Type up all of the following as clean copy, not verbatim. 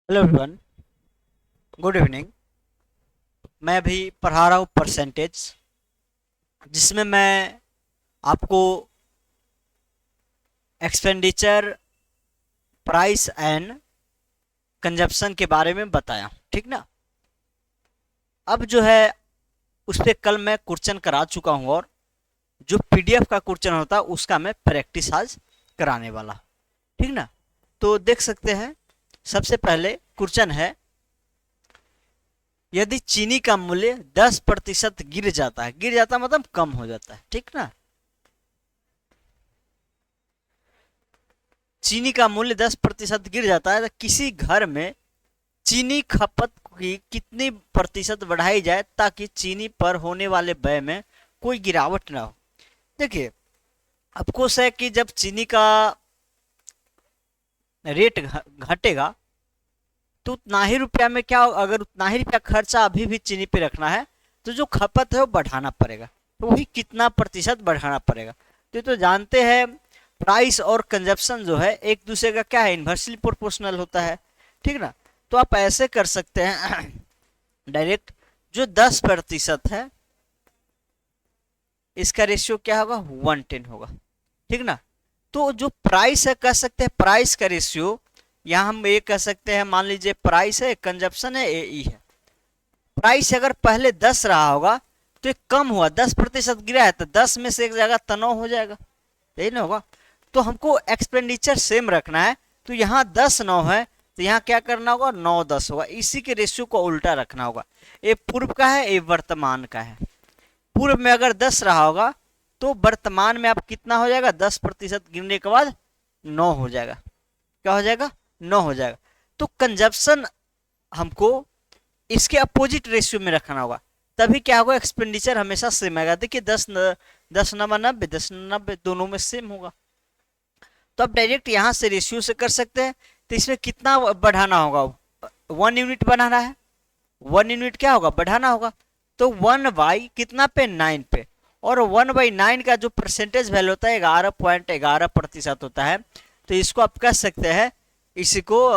Hello everyone, good evening. मैं अभी पढ़ा रहा हूँ परसेंटेज, जिसमें मैं आपको एक्सपेंडिचर, प्राइस एंड कंजप्शन के बारे में बताया, ठीक ना। अब जो है उस पर कल मैं क्वेश्चन करा चुका हूँ, और जो पीडीएफ का क्वेश्चन होता है उसका मैं प्रैक्टिस आज कराने वाला, ठीक ना। तो देख सकते हैं, सबसे पहले क्वेश्चन है, यदि चीनी का मूल्य 10% गिर जाता मतलब कम हो जाता है, ठीक ना। चीनी का मूल्य 10% गिर जाता है तो किसी घर में चीनी खपत की कितनी प्रतिशत बढ़ाई जाए ताकि चीनी पर होने वाले व्यय में कोई गिरावट ना हो। देखिए, अफकोर्स है कि जब चीनी का रेट घटेगा तो उतना ही रुपया में क्या, अगर उतना ही रुपया खर्चा अभी भी चीनी पे रखना है तो जो खपत है वो बढ़ाना पड़ेगा। तो वही कितना प्रतिशत बढ़ाना पड़ेगा, तो जानते हैं प्राइस और कंजप्शन जो है एक दूसरे का क्या है, इन्वर्सली प्रोपोर्शनल होता है, ठीक ना। तो आप ऐसे कर सकते हैं डायरेक्ट, जो 10% है इसका रेशियो क्या होगा, 110 होगा, ठीक ना। तो जो प्राइस है, कह सकते हैं प्राइस का रेशियो, यहाँ हम ये कह सकते हैं, मान लीजिए प्राइस है, कंजप्शन है, ए ई है। प्राइस अगर पहले 10 रहा होगा तो ये कम हुआ, 10% गिरा है, तो 10 में से एक जगह तनाव हो जाएगा, यही ना होगा। तो हमको एक्सपेंडिचर सेम रखना है, तो यहाँ 10 9 है, तो यहाँ क्या करना होगा, 9 10 होगा। इसी के रेशियो को उल्टा रखना होगा, ये पूर्व का है, ये वर्तमान का है। पूर्व में अगर 10 रहा होगा तो वर्तमान में आप कितना हो जाएगा, 10% गिरने के बाद 9 हो जाएगा। क्या हो जाएगा, 9 हो जाएगा। तो कंजप्शन हमको इसके अपोजिट रेशियो में रखना होगा, तभी क्या होगा, एक्सपेंडिचर हमेशा सेम आएगा। देखिए 10 9 90, 10 90 दोनों में सेम होगा। तो आप डायरेक्ट यहाँ से रेशियो से कर सकते हैं। तो इसमें कितना बढ़ाना होगा, 1 यूनिट बढ़ाना है, 1 यूनिट क्या होगा, बढ़ाना होगा। तो 1 बाई कितना पे, 9 पे, और 1/9 का जो परसेंटेज वैल्यू होता है 11.11% होता है। तो इसको आप कह सकते हैं, इसी को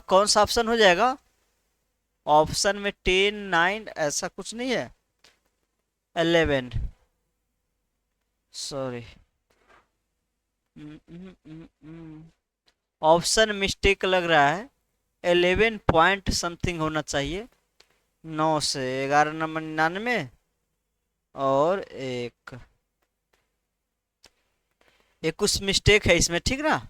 कौन सा ऑप्शन हो जाएगा, ऑप्शन में 10 9 ऐसा कुछ नहीं है, 11, सॉरी, ऑप्शन मिस्टेक लग रहा है, 11 पॉइंट समथिंग होना चाहिए, 9 से 11 नंबर 99 और एक कुछ मिस्टेक है इसमें, ठीक ना।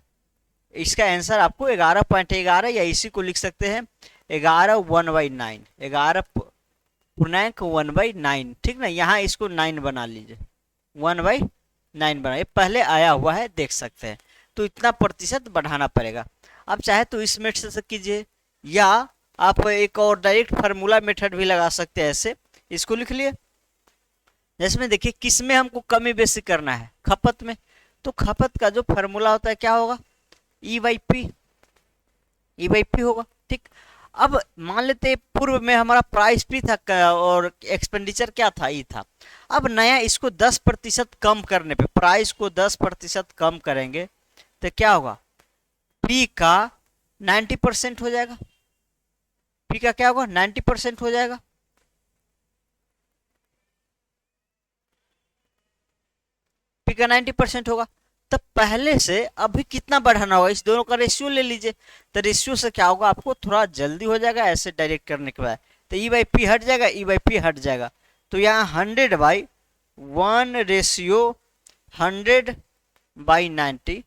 इसका आंसर आपको 11.11 या इसी को लिख सकते हैं 11 1/9, 11.1/9, ठीक ना। यहाँ इसको 9 बना लीजिए, 1/9 बना, ये पहले आया हुआ है, देख सकते हैं। तो इतना प्रतिशत बढ़ाना पड़ेगा। आप चाहे तो इस मेथड से कीजिए, या आप एक और डायरेक्ट फार्मूला मेथड भी लगा सकते हैं ऐसे। इसको लिख लिए, जिसमें देखिए किस में हमको कमी बेसी करना है, खपत में। तो खपत का जो फार्मूला होता है क्या होगा, ई बाई पी होगा, ठीक। अब मान लेते पूर्व में हमारा प्राइस पी था और एक्सपेंडिचर क्या था, ई था। अब नया इसको 10% कम करने पे, प्राइस को 10% कम करेंगे तो क्या होगा, पी का 90% हो जाएगा। पी का क्या होगा, 90% हो जाएगा। पी का 90% होगा। तब पहले से अभी कितना बढ़ाना होगा, इस दोनों का रेशियो ले लीजिए। तो रेशियो से क्या होगा, आपको थोड़ा जल्दी हो जाएगा ऐसे डायरेक्ट करने के बाद। तो ई बाई पी हट जाएगा, ई बाई पी हट जाएगा। तो यहाँ 100/1 रेशियो 100/90,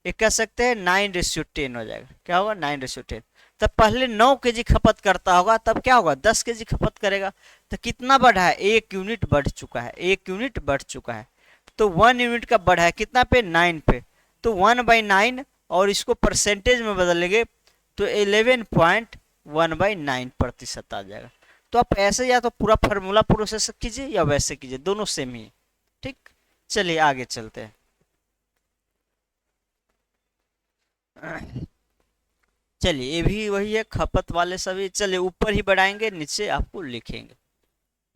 ये कह सकते हैं 9:10 हो जाएगा। क्या होगा, 9:10। तब पहले 9 kg खपत करता होगा, तब क्या होगा, 10 kg खपत करेगा। तो कितना बढ़ा है, 1 यूनिट बढ़ चुका है, 1 यूनिट बढ़ चुका है। तो 1 यूनिट का बढ़ा है कितना पे, 9 पे। तो 1/9, और इसको परसेंटेज में बदलेंगे तो 11.1/9% आ जाएगा। तो आप ऐसे या तो पूरा फार्मूला प्रोसेस कीजिए या वैसे कीजिए, दोनों सेम ही, ठीक। चलिए आगे चलते हैं। चलिए ये भी वही है, खपत वाले सभी। चलिए ऊपर ही बढ़ाएंगे, नीचे आपको लिखेंगे,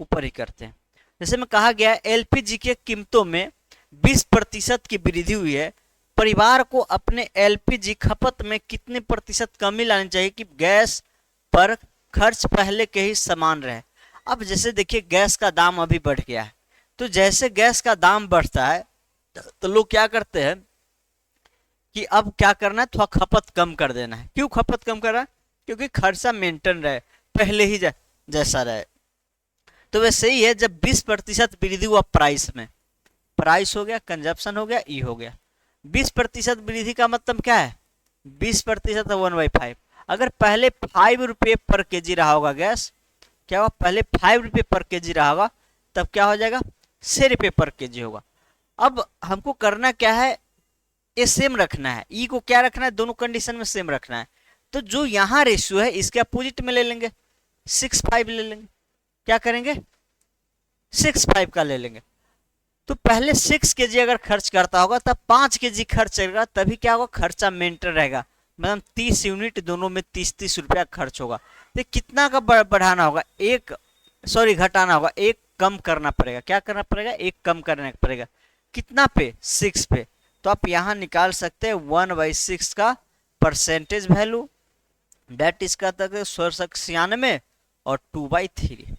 ऊपर ही करते हैं। जैसे में कहा गया एलपीजी के कीमतों में 20% की वृद्धि हुई है, परिवार को अपने एलपीजी खपत में कितने प्रतिशत कमी लानी चाहिए कि गैस पर खर्च पहले के ही समान रहे। अब जैसे देखिए गैस का दाम अभी बढ़ गया है, तो जैसे गैस का दाम बढ़ता है तो लोग क्या करते हैं कि अब क्या करना है, थोड़ा खपत कम कर देना है। क्यों खपत कम कर रहा है? क्योंकि खर्चा मेंटेन रहे, पहले ही जैसा रहे। तो वैसे ही है, जब 20% वृद्धि हुआ प्राइस में, प्राइस हो गया, कंजप्शन हो गया, ई हो गया। 20% वृद्धि का मतलब क्या है? 20% 1/5। अगर पहले 5 रुपये पर केजी रहा होगा गैस, क्या होगा, पहले 5 रुपये पर केजी रहा होगा, तब क्या हो जाएगा, 6 रुपये पर केजी होगा। अब हमको करना क्या है, ये सेम रखना है, ई को क्या रखना है, दोनों कंडीशन में सेम रखना है। तो जो यहाँ रेशियो है इसके अपोजिट में ले लेंगे, 6/5 ले लेंगे। क्या करेंगे, 6/5 का ले लेंगे। तो पहले 6 केजी अगर खर्च करता होगा तब 5 केजी खर्च करेगा, तभी क्या होगा, खर्चा मेंटेन रहेगा। मतलब 30 यूनिट, दोनों में 30-30 रुपया खर्च होगा। तो कितना का बढ़ाना होगा, घटाना होगा, एक कम करना पड़ेगा। क्या करना पड़ेगा, एक कम करना पड़ेगा। कितना पे, 6 पे। तो आप यहाँ निकाल सकते हैं 1/6 का परसेंटेज वैल्यू, डेट इज का तक 96 और 2/3।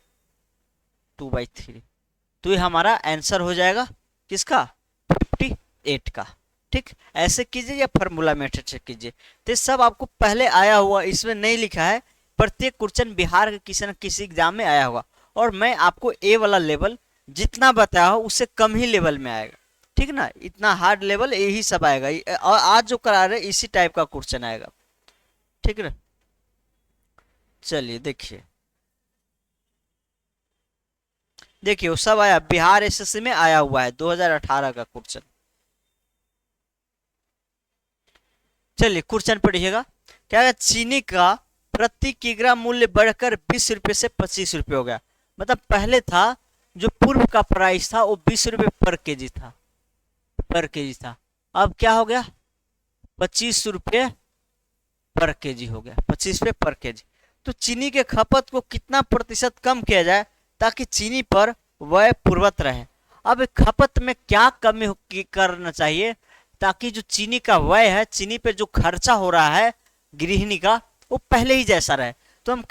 तो ये हमारा आंसर हो जाएगा किसका, 58 का। ठीक, ऐसे कीजिए या फॉर्मूला मेथड से कीजिए। तो सब आपको पहले आया हुआ, इसमें नहीं लिखा है, प्रत्येक क्वेश्चन बिहार के किसी न किसी एग्जाम में आया होगा। और मैं आपको ए वाला लेवल जितना बताया हो उससे कम ही लेवल में आएगा। ठीक ना, इतना हार्ड लेवल यही सब आएगा, और आज जो करा रहे इसी टाइप का क्वेश्चन आएगा। ठीक है, चलिए देखिए वो सब आया, बिहार एसएससी में आया हुआ है 2018 का क्वेश्चन। चलिए क्वेश्चन पढ़िएगा। क्या है, चीनी का प्रति किग्रा मूल्य बढ़कर 20 रुपये से 25 रुपये हो गया। मतलब पहले था, जो पूर्व का प्राइस था वो 20 रुपये पर केजी था, अब क्या हो गया, 25 रुपये पर केजी हो गया, 25 रुपये पर केजी। तो चीनी के खपत को कितना प्रतिशत कम किया जाए ताकि चीनी पर व्यय पूर्वत रहे। अब खपत में क्या कमी करना चाहिए ताकि जो चीनी का व्यय है, चीनी पे जो खर्चा हो रहा है गृहिणी का, वो पहले ही जैसा रहे। तो हम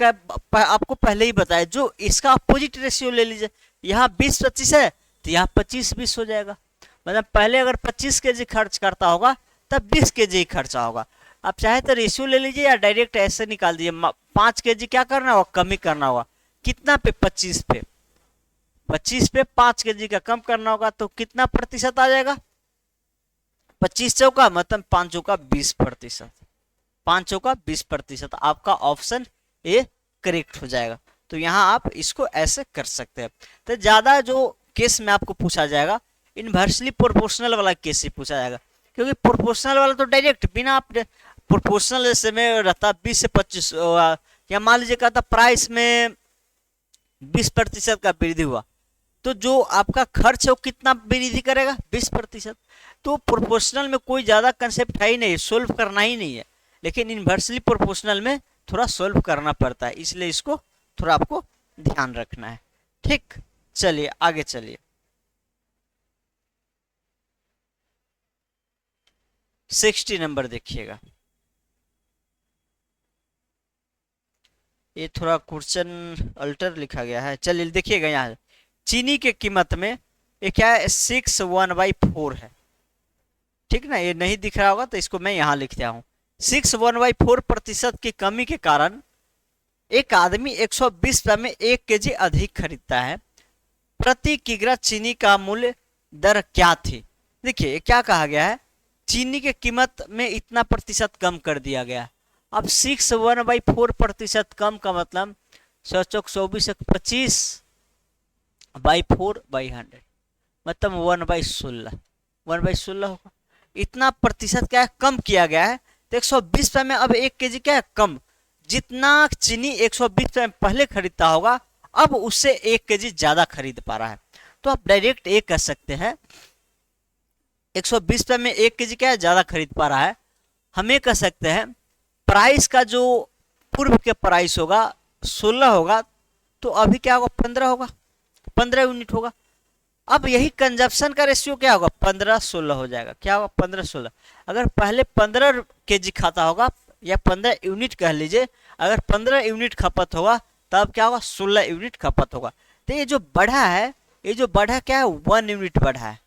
आपको पहले ही बताया, जो इसका अपोजिट रेशियो ले लीजिए। यहाँ 20-25 है तो यहाँ 25-20 हो जाएगा। मतलब पहले अगर 25 केजी खर्च करता होगा तब 20 केजी खर्चा होगा। आप चाहे तो रेशियो ले लीजिए या डायरेक्ट ऐसे निकाल दीजिए। 5 केजी क्या करना होगा, कमी करना होगा। कितना पे, 25 पे, 25 पे 5 केजी का कम करना होगा। तो कितना प्रतिशत आ जाएगा, 25 चौका मतलब 5 चौका 20%, 5 चौका 20%। आपका ऑप्शन ए करेक्ट हो जाएगा। तो यहाँ आप इसको ऐसे कर सकते हैं। तो ज्यादा जो केस में आपको पूछा जाएगा, इनवर्सली प्रोपोर्शनल वाला केस ही पूछा जाएगा, क्योंकि प्रोपोर्शनल वाला तो डायरेक्ट बिना आप प्रोपोर्शनल जैसे में रहता 20 से 25, या मान लीजिए कहता प्राइस में 20% का वृद्धि हुआ, तो जो आपका खर्च है वो कितना वृद्धि करेगा, 20%। तो प्रोपोर्शनल में कोई ज्यादा कंसेप्ट है ही नहीं, सोल्व करना ही नहीं है। लेकिन इनवर्सली प्रोपोर्शनल में थोड़ा सोल्व करना पड़ता है, इसलिए इसको थोड़ा आपको ध्यान रखना है। ठीक, चलिए आगे चलिए। 60 नंबर देखिएगा। ये थोड़ा क्वेश्चन अल्टर लिखा गया है, चलिए देखिएगा। यहाँ चीनी के कीमत में ये क्या है, 6/1/4 है। ठीक ना, ये नहीं दिख रहा होगा तो इसको मैं यहाँ लिख दिया हूँ। 6/1/4% की कमी के कारण एक आदमी 120 रुपये में 1 केजी अधिक खरीदता है। प्रति किग्रा चीनी का मूल्य दर क्या थी। देखिए क्या कहा गया है, चीनी के कीमत में इतना प्रतिशत कम कर दिया गया। अब 6/1/4% कम का मतलब 25/4/100 मतलब 1/16 होगा। इतना प्रतिशत क्या है, कम किया गया है। तो 120 रुपये में अब 1 केजी क्या है, कम। जितना चीनी 120 रुपये में पहले खरीदता होगा, अब उससे 1 केजी ज्यादा खरीद पा रहा है। तो आप डायरेक्ट ये कह सकते हैं 120 रुपये में 1 केजी क्या है, ज्यादा खरीद पा रहा है। हम ये कह सकते हैं प्राइस का जो पूर्व के प्राइस होगा 16 होगा, तो अभी क्या होगा, 15 होगा, 15 यूनिट होगा। अब यही कंजप्शन का रेशियो क्या होगा, 15-16 हो जाएगा। क्या होगा, 15-16। अगर पहले 15 केजी खाता होगा या 15 यूनिट कह लीजिए, अगर 15 यूनिट खपत होगा तब क्या होगा, 16 यूनिट खपत होगा। तो ये जो बढ़ा है, ये जो बढ़ा क्या है, 1 यूनिट बढ़ा है,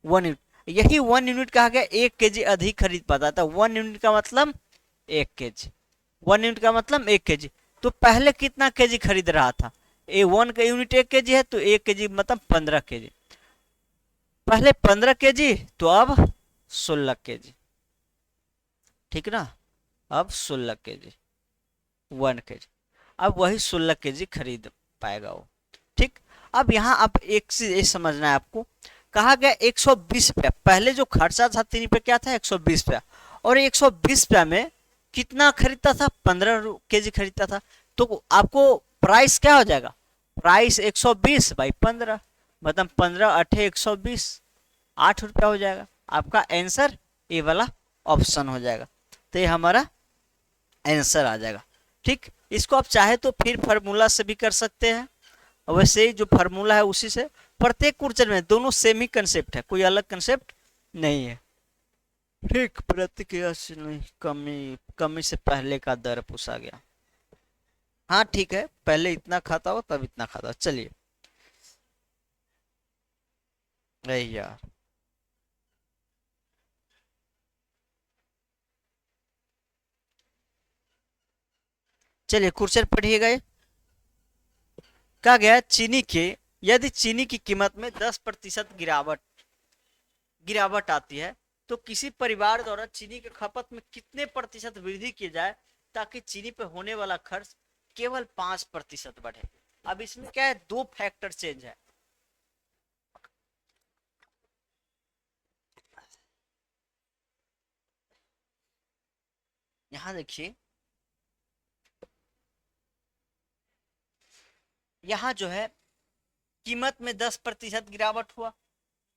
1 यूनिट। यही 1 यूनिट कहा गया 1 केजी अधिक खरीद पाता था। 1 यूनिट का मतलब 1 केजी, 1 यूनिट का मतलब 1 केजी। तो पहले कितना केजी खरीद रहा था, ए 1 का यूनिट 1 केजी है, तो 1 केजी मतलब 15 केजी। पहले 15 केजी, तो अब 16 केजी, ठीक ना। अब 16 केजी, 1 केजी, अब वही 16 केजी खरीद पाएगा वो, ठीक। अब यहाँ आप एक चीज ये समझना है आपको, कहा गया 120 रुपया, पहले जो खर्चा था 3 पे क्या था, 120 रुपया, और 120 रुपया में कितना खरीदता था, 15 केजी खरीदता था। तो आपको प्राइस क्या हो जाएगा, प्राइस 120 बाई 15, मतलब 15 अठे 120, 8 रुपया हो जाएगा। आपका आंसर ये वाला ऑप्शन हो जाएगा। तो ये हमारा आंसर आ जाएगा, ठीक। इसको आप चाहे तो फिर फार्मूला से भी कर सकते हैं, वैसे ही जो फार्मूला है उसी से। प्रत्येक क्वेश्चन में दोनों सेम ही कंसेप्ट है, कोई अलग कंसेप्ट नहीं है, ठीक। प्रतिक्रिया से नहीं, कमी, कमी से पहले का दर पूछा गया। हाँ ठीक है, पहले इतना खाता हो तब इतना खाता हो। चलिए, अरे यार, चलिए क्वेश्चन पढ़िएगा। ये कहा गया चीनी के, यदि चीनी की कीमत में 10% गिरावट गिरावट आती है, तो किसी परिवार द्वारा चीनी की खपत में कितने प्रतिशत वृद्धि की जाए ताकि चीनी पे होने वाला खर्च केवल 5% बढ़े। अब इसमें क्या है, दो फैक्टर चेंज है। यहां देखिए, यहां जो है कीमत में 10% गिरावट हुआ,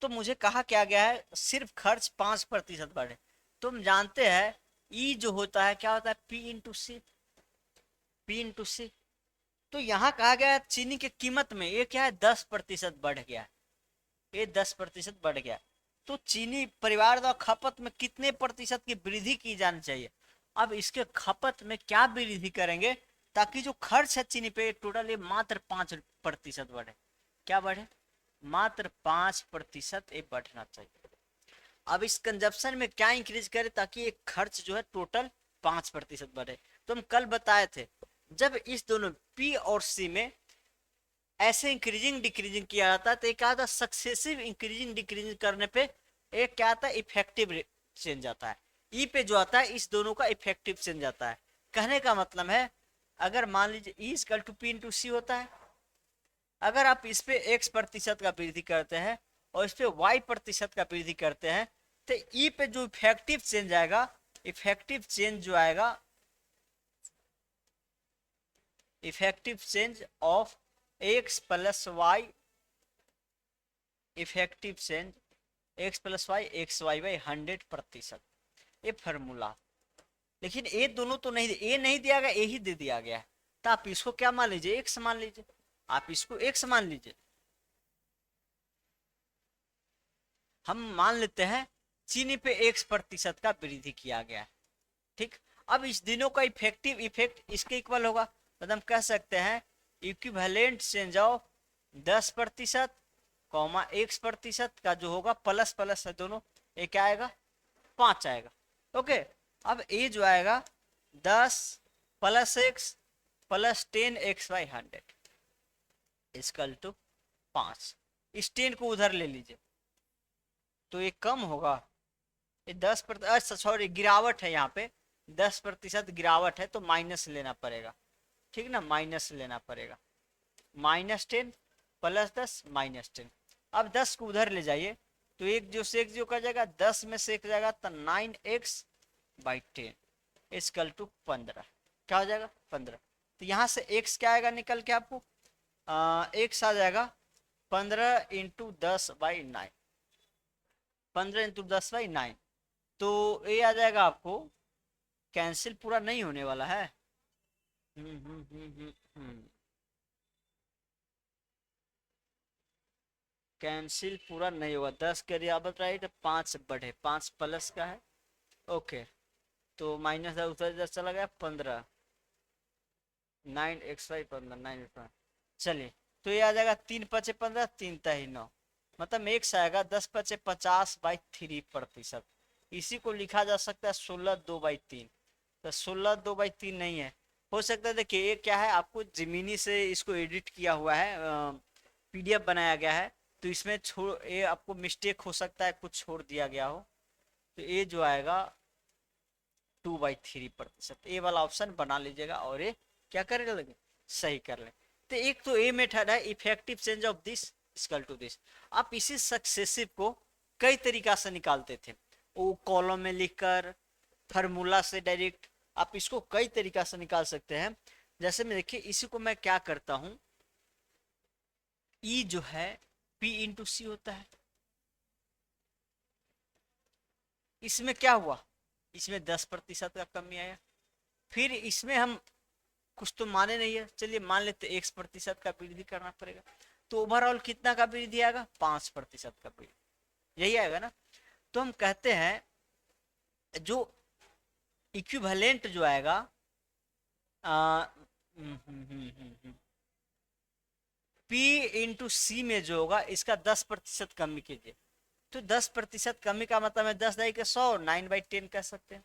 तो मुझे कहा क्या गया है, सिर्फ खर्च 5% बढ़े। तुम जानते हैं ई जो होता है क्या होता है, पी इंटू सी, पी इंटू सी। तो यहाँ कहा गया है चीनी की कीमत में ये क्या है, 10% बढ़ गया, ये 10% बढ़ गया। तो चीनी परिवार द्वारा खपत में कितने प्रतिशत की वृद्धि की जानी चाहिए। अब इसके खपत में क्या वृद्धि करेंगे ताकि जो खर्च है चीनी पे टोटल ये मात्र 5% बढ़े। क्या बढ़े, मात्र 5% ये बढ़ना चाहिए। अब इस कंजप्शन में क्या इंक्रीज करे ताकि ये खर्च जो है टोटल 5% बढ़े। तो हम कल बताए थे, जब इस दोनों पी और सी में ऐसे इंक्रीजिंग डिक्रीजिंग किया जाता है, तो एक क्या होता है, सक्सेसिव इंक्रीजिंग डिक्रीजिंग करने पे एक क्या आता है, इफेक्टिव चेंज आता है। ई पे जो आता है इस दोनों का इफेक्टिव चेंज आता है। कहने का मतलब है, अगर मान लीजिए E equal to P into C होता है, अगर आप इस पे x% का वृद्धि करते हैं और इस पे y% का वृद्धि करते हैं, तो ई पे जो इफेक्टिव चेंज आएगा, इफेक्टिव चेंज जो आएगा, effective change of x plus Y, effective change x plus Y X Y by 100%, ये फॉर्मूला। लेकिन ये दोनों तो नहीं, ये नहीं दिया गया, ये ही दे दिया गया है। तो आप इसको क्या मान लीजिए, एक्स मान लीजिए, आप इसको एक्स मान लीजिए। हम मान लेते हैं चीनी पे x% का वृद्धि किया गया है, ठीक। अब इस दिनों का इफेक्टिव इफेक्ट इसके इक्वल होगा, तो हम कह सकते हैं equivalent change of 10% comma x% का जो होगा, प्लस प्लस है दोनों, ये क्या आएगा, 5 आएगा। ओके, अब ये जो आएगा 10 plus X plus 10x/100 equal to 5। इस 10 को उधर ले लीजिए तो ये कम होगा, ये 10%, सॉरी गिरावट है यहाँ पे, 10% गिरावट है, तो माइनस लेना पड़ेगा, ठीक ना, माइनस लेना पड़ेगा। -10 प्लस 10 -10। अब 10 को उधर ले जाइए तो एक जो से एक जो कर जाएगा, 10 में से एक जाएगा तो 9x/10 इक्वल टू 15। क्या हो जाएगा, 15। तो यहाँ से x क्या आएगा निकल के आपको, x आ जाएगा 15 इंटू 10/9, 15 इंटू 10/9। तो ये आ जाएगा आपको, कैंसिल पूरा नहीं होने वाला है। कैंसिल पूरा नहीं होगा, 10 के बराबर, राइट, 5 बढ़े, 5 प्लस का है, ओके। तो माइनस उधर 10 चला गया 15, 9x5 15 9 चलिए। तो ये आ जाएगा 3×5 = 15, 3×3 = 9, मतलब एक से आएगा 10×5 = 50/3%। इसी को लिखा जा सकता है 16/2/3। तो 16/2/3 नहीं है, हो सकता है। देखिए ये क्या है, आपको जिमिनी से इसको एडिट किया हुआ है, पीडीएफ बनाया गया है, तो इसमें छोड़ ये आपको मिस्टेक हो सकता है, कुछ छोड़ दिया गया हो। तो ये जो आएगा 2/3%, ये वाला ऑप्शन बना लीजिएगा और ये क्या कर लगे, सही कर ले। तो एक तो ये मेथड है effective change of this equal to this. आप इसी सक्सेसिव को कई तरीका से निकालते थे, वो कॉलम में लिखकर, फार्मूला से डायरेक्ट, आप इसको कई तरीका से निकाल सकते हैं। जैसे में देखिए इसी को मैं क्या करता हूं, ई जो है P×C होता है। इसमें क्या हुआ, इसमें 10% का कमी आया। फिर इसमें हम कुछ तो माने नहीं है, चलिए मान लेते X% का वृद्धि करना पड़ेगा। तो ओवरऑल कितना का वृद्धि आएगा, 5% का वृद्धि, यही आएगा ना। तो हम कहते हैं जो इक्विवेलेंट जो आएगा P×C में जो होगा इसका 10% कमी कीजिए। तो 10% कमी का मतलब है 10×100 9/10 कह सकते हैं।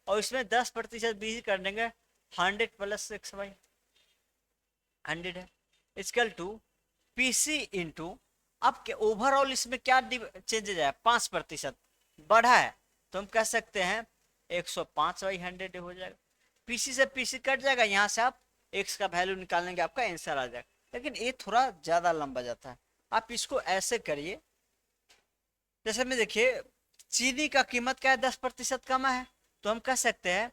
और इसमें 10% वृद्धि कर देंगे 100 + x/100 है इक्वल टू PC इंटू, अब के ओवरऑल इसमें क्या चेंजेज है, 5% बढ़ा है, तो हम कह सकते हैं 105/100 हो जाएगा। पीसी से पीसी कट जाएगा, यहाँ से आप x का वैल्यू निकालेंगे, आपका आंसर आ जाएगा। लेकिन ये थोड़ा ज्यादा लंबा जाता है, आप इसको ऐसे करिए। जैसे में देखिए चीनी का कीमत क्या है, 10% कम है, तो हम कह सकते हैं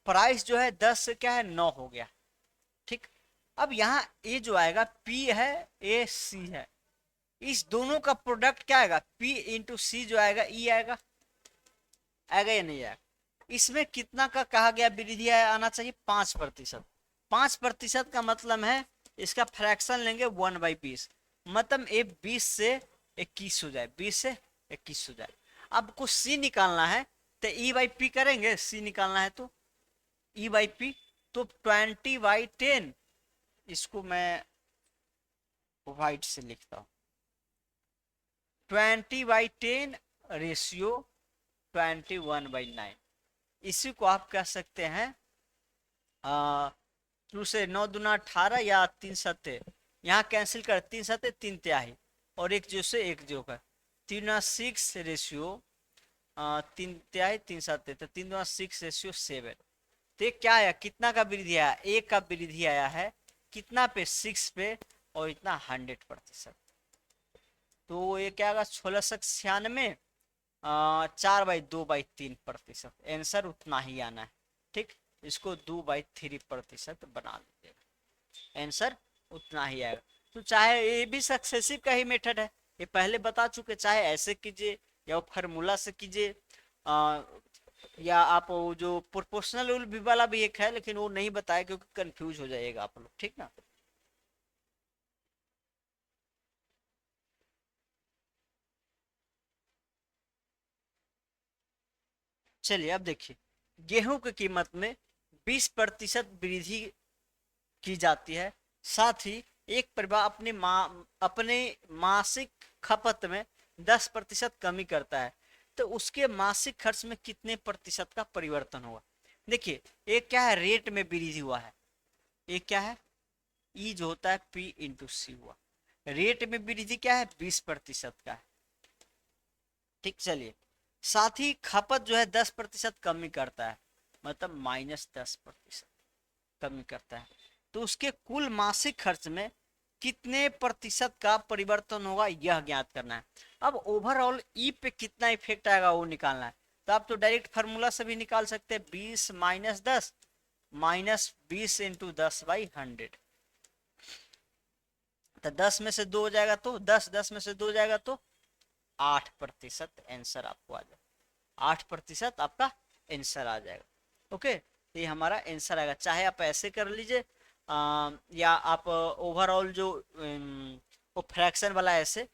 प्राइस जो है 10 से क्या है 9 हो गया, ठीक। अब यहाँ ये जो आएगा P है, ए सी है, इस दोनों का प्रोडक्ट क्या आएगा, P×C जो आएगा E आएगा, आएगा या नहीं आएगा। इसमें कितना का कहा गया वृद्धि आना चाहिए, 5%। 5% का मतलब है इसका फ्रैक्शन लेंगे 1/20, मतलब ये 20 से 21 हो जाए, 20 से 21 हो जाए। अब कुछ C निकालना है तो E/P करेंगे, C निकालना है तो E/P, तो 20/10, इसको मैं व्हाइट से लिखता हूँ, 20/10 रेशियो 21/9। इसी को आप कह सकते हैं 2 से 9 दूना 18 या 3 सत्ते, यहाँ कैंसिल कर, 3 सत्ते 3 तिहाई, और एक जो से एक जो का 3/6 रेशियो 3 तिहाई 3 सत्ते, तो 3/6/7। तो क्या आया, कितना का वृद्धि आया, एक का वृद्धि आया है, कितना पे, 6 पे, और इतना 100%। तो ये क्या आएगा 1696, 4/2/3%, आंसर उतना ही आना है, ठीक। इसको 2/3% बना लीजिएगा, आंसर उतना ही आएगा। तो चाहे ये भी सक्सेसिव का ही मेथड है, ये पहले बता चुके, चाहे ऐसे कीजिए या वो फार्मूला से कीजिए, या आप वो जो प्रोपोर्शनल रूल भी वाला भी एक है, लेकिन वो नहीं बताया क्योंकि कंफ्यूज हो जाएगा आप लोग, ठीक ना। चलिए अब देखिए, गेहूं की कीमत में 20% वृद्धि की जाती है, साथ ही एक परिवार अपने मासिक खपत में 10% कमी करता है, तो उसके मासिक खर्च में कितने प्रतिशत का परिवर्तन होगा। देखिए एक क्या है, रेट में वृद्धि हुआ है, एक क्या है, ई जो होता है P×C हुआ, रेट में वृद्धि क्या है 20% का है, ठीक। चलिए साथ ही खपत जो है 10% कमी करता है, मतलब -10% कमी करता है, तो उसके कुल मासिक खर्च में कितने प्रतिशत का परिवर्तन होगा यह ज्ञात करना है। अब ओवरऑल ई पे कितना इफेक्ट आएगा वो निकालना है। तो आप तो डायरेक्ट फार्मूला से भी निकाल सकते हैं, 20 - 10 -20 × 10/100, तो 10 में से 2 हो जाएगा, तो 10 में से 2 हो जाएगा तो 8% आंसर आपको आ जाएगा, 8% आपका आंसर आ जाएगा। ओके, तो ये हमारा आंसर आएगा। चाहे आप ऐसे कर लीजिए या आप ओवरऑल जो वो फ्रैक्शन वाला ऐसे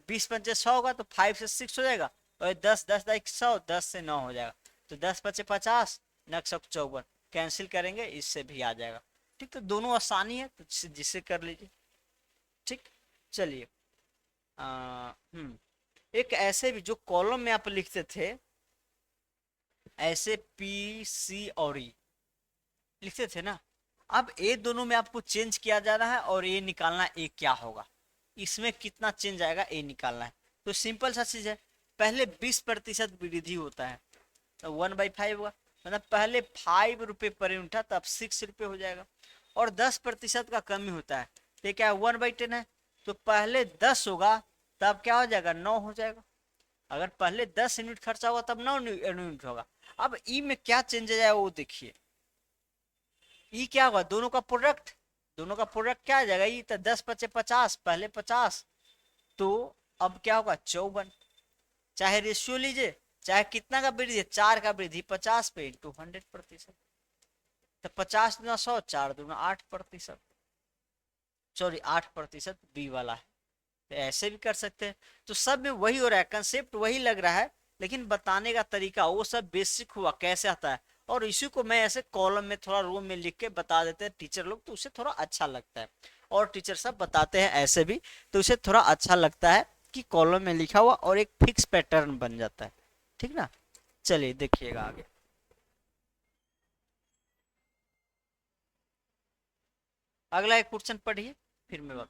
20 × 5 = 100 होगा, तो 5 से 6 हो जाएगा, और 10 × 10 = 100, 10 से 9 हो जाएगा। तो 10×5 = 50, नक्शा 54 कैंसिल करेंगे, इससे भी आ जाएगा। ठीक, तो दोनों आसानी है, तो जिससे कर लीजिए। ठीक, चलिए एक ऐसे भी जो कॉलम में आप लिखते थे, ऐसे पी सी और ई लिखते थे ना, अब ए दोनों में आपको चेंज किया जा रहा है और ये निकालना ए क्या होगा, इसमें कितना चेंज आएगा ए निकालना है। तो सिंपल सा चीज है, पहले 20% वृद्धि होता है तो 1/5 होगा, मतलब पहले 5 रुपये पर यूनिट था, तब 6 रुपये हो जाएगा। और 10% का कमी होता है, तो क्या है 1/10 है, तो पहले 10 होगा तब क्या हो जाएगा 9 हो जाएगा। अगर पहले 10 यूनिट खर्चा होगा तब 9 यूनिट होगा। अब ई में क्या चेंज आएगा वो देखिए, ई क्या होगा, दोनों का प्रोडक्ट, दोनों का प्रोडक्ट क्या आ जाएगा, ई तो 10×5 = 50, पहले 50, तो अब क्या होगा 54। चाहे रेशियो लीजिए, चाहे कितना का वृद्धि है, 4 का वृद्धि 50 पे इंटू 100%, तो 50 दूना 100, 4 दूना 8%, सॉरी 8% बी वाला है। तो ऐसे भी कर सकते हैं, तो सब में वही हो रहा है, कंसेप्ट वही लग रहा है, लेकिन बताने का तरीका वो सब बेसिक हुआ कैसे आता है। और इसी को मैं ऐसे कॉलम में थोड़ा रो में लिख के बता देते हैं टीचर लोग, तो उसे थोड़ा अच्छा लगता है, और टीचर सब बताते हैं ऐसे भी, तो उसे थोड़ा अच्छा लगता है कि कॉलम में लिखा हुआ और एक फिक्स पैटर्न बन जाता है। ठीक ना, चलिए देखिएगा आगे। अगला एक क्वेश्चन पढ़िए, फिर मैं बात।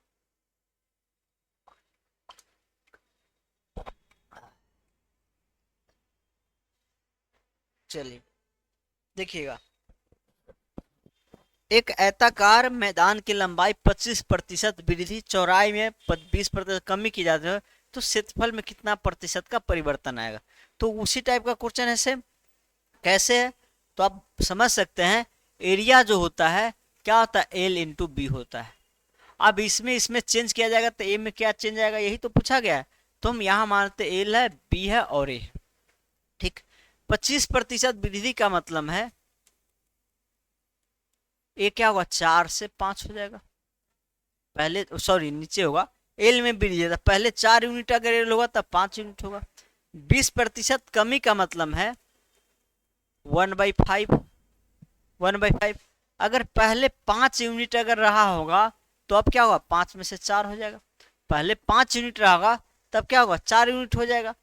चलिए देखिएगा, एक आयताकार मैदान की लंबाई 25% वृद्धि, चौड़ाई में 20% कमी की जाती है, तो क्षेत्रफल में कितना प्रतिशत का परिवर्तन आएगा। तो उसी टाइप का क्वेश्चन है सेम, कैसे है तो आप समझ सकते हैं, एरिया जो होता है क्या होता है एल इंटू बी होता है। अब इसमें इसमें चेंज किया जाएगा तो ए में क्या चेंज आएगा, यही तो पूछा गया है, तो हम यहाँ मानते एल है, बी है और ए है। ठीक, 25% वृद्धि का मतलब है ए क्या होगा 4 से 5 हो जाएगा, पहले सॉरी नीचे होगा, एल में वृद्धि है, पहले 4 यूनिट अगर एल होगा तब 5 यूनिट होगा। 20% कमी का मतलब है 1/5, 1/5। अगर पहले 5 यूनिट अगर रहा होगा तो अब क्या होगा 5 में से 4 हो जाएगा, पहले 5 यूनिट रहा तब क्या होगा 4 यूनिट हो जाएगा।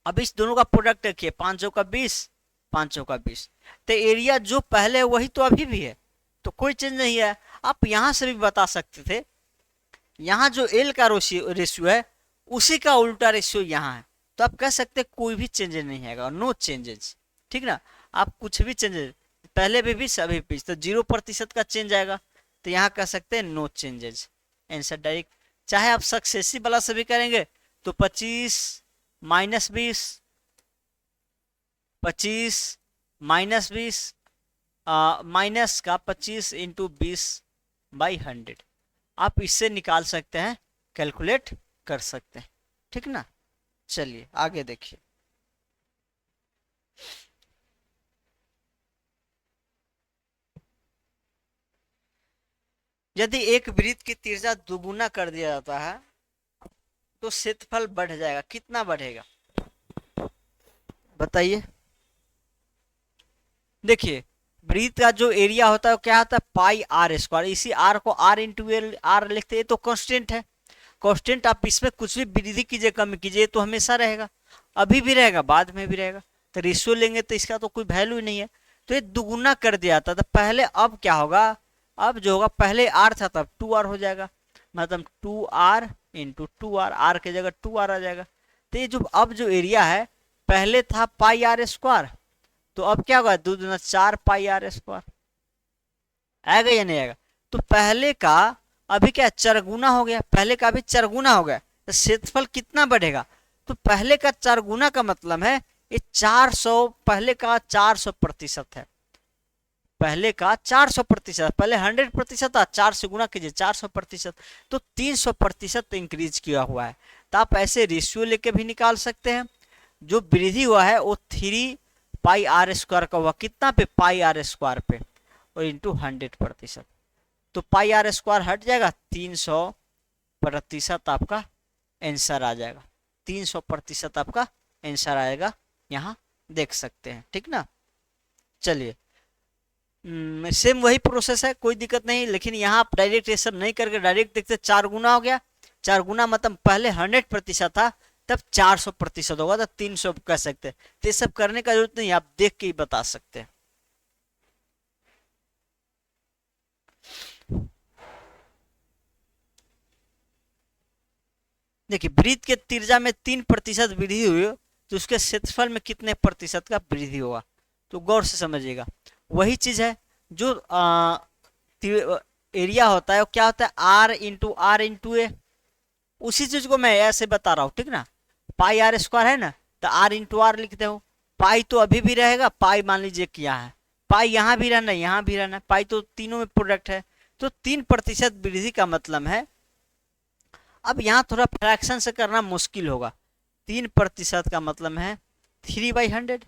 अब इस दोनों का प्रोडक्ट देखिए, 5 का 20, 5 का 20, तो एरिया जो पहले है वही तो अभी भी है, तो कोई चेंज नहीं है। आप यहां से भी बता सकते थे, यहाँ जो एल का रेशियो है उसी का उल्टा रेशियो यहाँ है, तो आप कह सकते कोई भी चेंजेस नहीं आएगा, नो चेंजेस। ठीक ना, आप कुछ भी चेंजेस पहले भी सभी भी, तो 0% का चेंज आएगा, तो यहाँ कह सकते हैं नो चेंजेस, आंसर डायरेक्ट। चाहे आप सक्सेसिव वाला से भी करेंगे तो 25 - 20, 25 - 20 माइनस का 25 इंटू 20/100, आप इससे निकाल सकते हैं, कैलकुलेट कर सकते हैं। ठीक ना, चलिए आगे देखिए। यदि एक वृत्त की त्रिज्या दोगुना कर दिया जाता है तो क्षेत्रफल बढ़ जाएगा, कितना बढ़ेगा बताइए। देखिए वृत्त का जो एरिया होता है वो क्या होता है πr², इसी r को r इंटू एल आर लिखते हैं, तो कांस्टेंट है। कांस्टेंट आप इसमें कुछ भी वृद्धि कीजिए कमी कीजिए तो हमेशा रहेगा, अभी भी रहेगा बाद में भी रहेगा, तो रेशियो लेंगे तो इसका तो कोई वैल्यू ही नहीं है, तो ये दुगुना कर दिया था तो पहले, अब क्या होगा, अब जो होगा पहले r था तब 2r हो जाएगा, मतलब 2r इंटू 2r, r की जगह 2r आ जाएगा। तो ये जो अब जो एरिया है पहले था πr², तो अब क्या होगा 2 दूना 4 πr², आएगा या नहीं आएगा। तो पहले का अभी क्या चरगुना हो गया, पहले का अभी चरगुना हो गया, तो क्षेत्रफल कितना बढ़ेगा, तो पहले का चरगुना का मतलब है ये 400, पहले का 400% है, पहले का 400%, पहले 100% था, 4 से गुना कीजिए 400%, तो 300% इंक्रीज किया हुआ है। तो आप ऐसे रेशियो लेके भी निकाल सकते हैं, जो वृद्धि हुआ है वो 3 πr² का हुआ, कितना पे πr² पे, और इंटू 100%, तो πr² हट जाएगा, 300% आपका आंसर आ जाएगा, 300% आपका आंसर आएगा यहाँ देख सकते हैं, ठीक ना। चलिए, सेम वही प्रोसेस है, कोई दिक्कत नहीं, लेकिन यहाँ आप डायरेक्ट ये सब नहीं करके डायरेक्ट देखते 4 गुना हो गया। 4 गुना मतलब पहले 100% था, तब 400% होगा, तो 300 कह सकते हैं। तो ये सब करने का जरूरत नहीं, आप देख के ही बता सकते हैं। देखिए, वृत्त के त्रिज्या में 3% वृद्धि हुई हो, तो उसके क्षेत्रफल में कितने प्रतिशत का वृद्धि होगा, तो गौर से समझिएगा। वही चीज है जो एरिया होता है, वो क्या होता है, R × A। उसी चीज को मैं ऐसे बता रहा हूँ, ठीक ना। पाई R² है ना, तो R × R लिखते हो। पाई तो अभी भी रहेगा, पाई मान लीजिए क्या है, पाई यहाँ भी रहना, यहाँ भी रहना, पाई तो तीनों में प्रोडक्ट है। तो 3% वृद्धि का मतलब है, अब यहाँ थोड़ा फ्रैक्शन से करना मुश्किल होगा। 3% का मतलब है 3/100।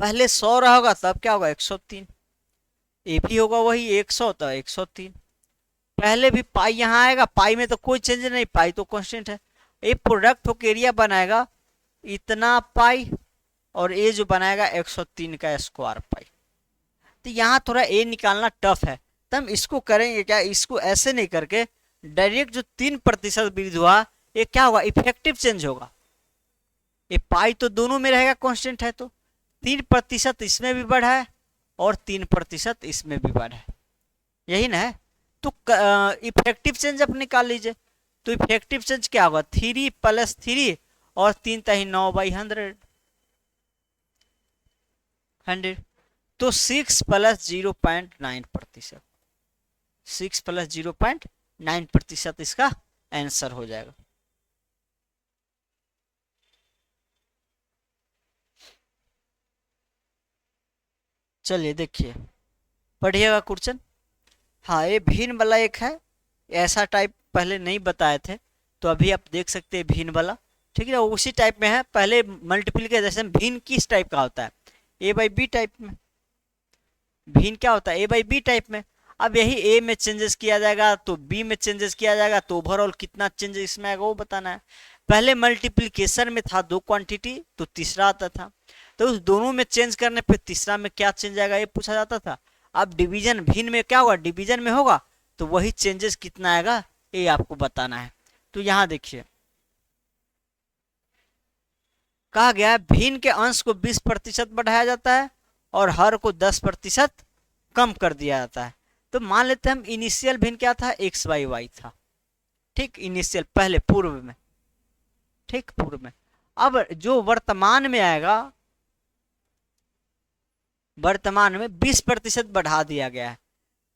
पहले 100 रहेगा, तब क्या होगा, 103। ये भी होगा वही 100, तो 103। पहले भी पाई यहाँ आएगा, पाई में तो कोई चेंज नहीं, पाई तो कांस्टेंट है। ये प्रोडक्ट होकर एरिया बनाएगा इतना पाई, और ये जो बनाएगा 103 का स्क्वायर पाई। तो यहाँ थोड़ा ए निकालना टफ है, तो हम इसको करेंगे क्या, इसको ऐसे नहीं करके डायरेक्ट जो 3% वृद्धि हुआ, ये क्या होगा, इफेक्टिव चेंज होगा। ये पाई तो दोनों में रहेगा कांस्टेंट है, तो 3% इसमें भी बढ़ा है और 3% इसमें भी बढ़ा है, यही ना है। तो इफेक्टिव चेंज आप निकाल लीजिए। तो इफेक्टिव चेंज क्या होगा, 3 + 3 और 3 × 9/100, 100। तो 6 + 0.9%, 6 + 0.9% इसका आंसर हो जाएगा। चलिए देखिए, पढ़िएगा क्वेश्चन। हाँ, ये भिन्न वाला एक है, ऐसा टाइप पहले नहीं बताए थे, तो अभी आप देख सकते हैं भिन्न वाला, ठीक है, उसी टाइप में है। पहले मल्टीप्लिकेशन भिन्न किस टाइप का होता है, A/B टाइप में। भिन्न क्या होता है, A/B टाइप में। अब यही ए में चेंजेस किया जाएगा, तो बी में चेंजेस किया जाएगा, तो ओवरऑल कितना चेंजेस इसमें आएगा वो बताना है। पहले मल्टीप्लिकेशन में था 2 क्वांटिटी, तो तीसरा आता था, तो उस दोनों में चेंज करने पे तीसरा में क्या चेंज आएगा ये पूछा जाता था। अब डिवीजन भिन्न में क्या होगा, डिवीजन में होगा, तो वही चेंजेस कितना आएगा ये आपको बताना है। तो यहाँ देखिए, कहा गया है भिन्न के अंश को 20% बढ़ाया जाता है और हर को 10% कम कर दिया जाता है। तो मान लेते हैं हम इनिशियल भिन्न क्या था, x/y था, ठीक, इनिशियल पहले पूर्व में, ठीक, पूर्व में। अब जो वर्तमान में आएगा, वर्तमान में 20% बढ़ा दिया गया है,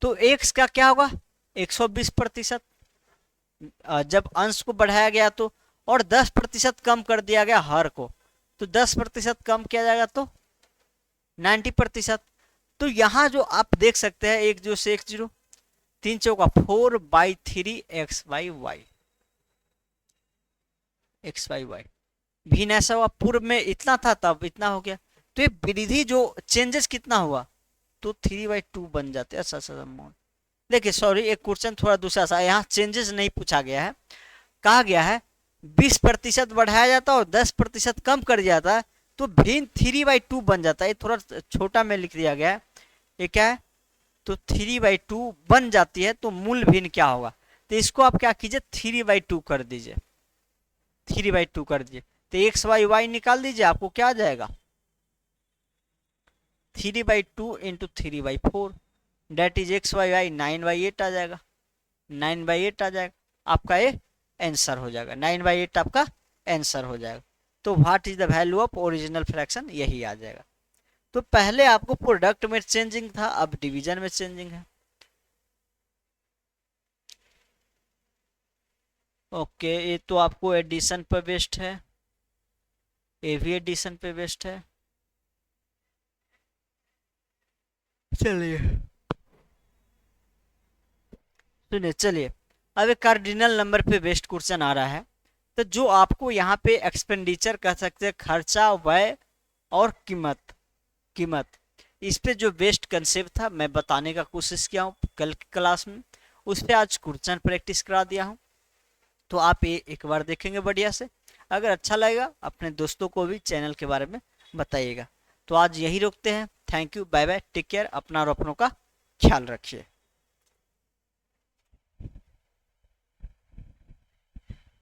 तो x का क्या होगा, 120%। जब अंश को बढ़ाया गया तो, और 10% कम कर दिया गया हर को, तो 10% कम किया जाएगा तो 90%। तो यहाँ जो आप देख सकते हैं 1 0 से 1 0, 3 चौका 4/3 x/y, x/y। भिन्न ऐसा हुआ, पूर्व में इतना था तब इतना हो गया, तो ये वृद्धि जो चेंजेस कितना हुआ, तो 3/2 बन जाते हैं। अच्छा, देखिए सॉरी, एक क्वेश्चन थोड़ा दूसरा सा, यहाँ चेंजेस नहीं पूछा गया है, कहा गया है 20% बढ़ाया जाता और 10% कम कर दिया जाता, तो भिन्न 3/2 बन जाता है। ये थोड़ा छोटा में लिख दिया गया है, ये क्या है, तो 3/2 बन जाती है, तो मूल भिन्न क्या होगा, तो इसको आप क्या कीजिए, 3/2 कर दीजिए, 3/2 कर दीजिए, तो x/y निकाल दीजिए, आपको क्या आ जाएगा, 3/2 × 3/4, डेट इज x/y 9/8 आ जाएगा, 9/8 आ जाएगा, आपका ये आंसर हो जाएगा, 9/8 आपका आंसर हो जाएगा। तो what is the value of original fraction, यही आ जाएगा। तो पहले आपको प्रोडक्ट में चेंजिंग था, अब डिवीजन में चेंजिंग है। ओके, ये तो आपको एडिशन पे बेस्ड है, ये भी एडिशन पे बेस्ड है। चलिए सुनिए, चलिए अब एक कार्डिनल नंबर पे बेस्ड क्वेश्चन आ रहा है। तो जो आपको यहाँ पे एक्सपेंडिचर कह सकते हैं, खर्चा, व्यय और कीमत, कीमत, इस पे जो बेस्ट कंसेप्ट था मैं बताने का कोशिश किया हूँ कल की क्लास में, उस पर आज क्वेश्चन प्रैक्टिस करा दिया हूँ। तो आप ये एक बार देखेंगे बढ़िया से, अगर अच्छा लगेगा अपने दोस्तों को भी चैनल के बारे में बताइएगा। तो आज यही रोकते हैं। Thank you, bye bye, take care, अपना और अपनों का ख्याल रखिए।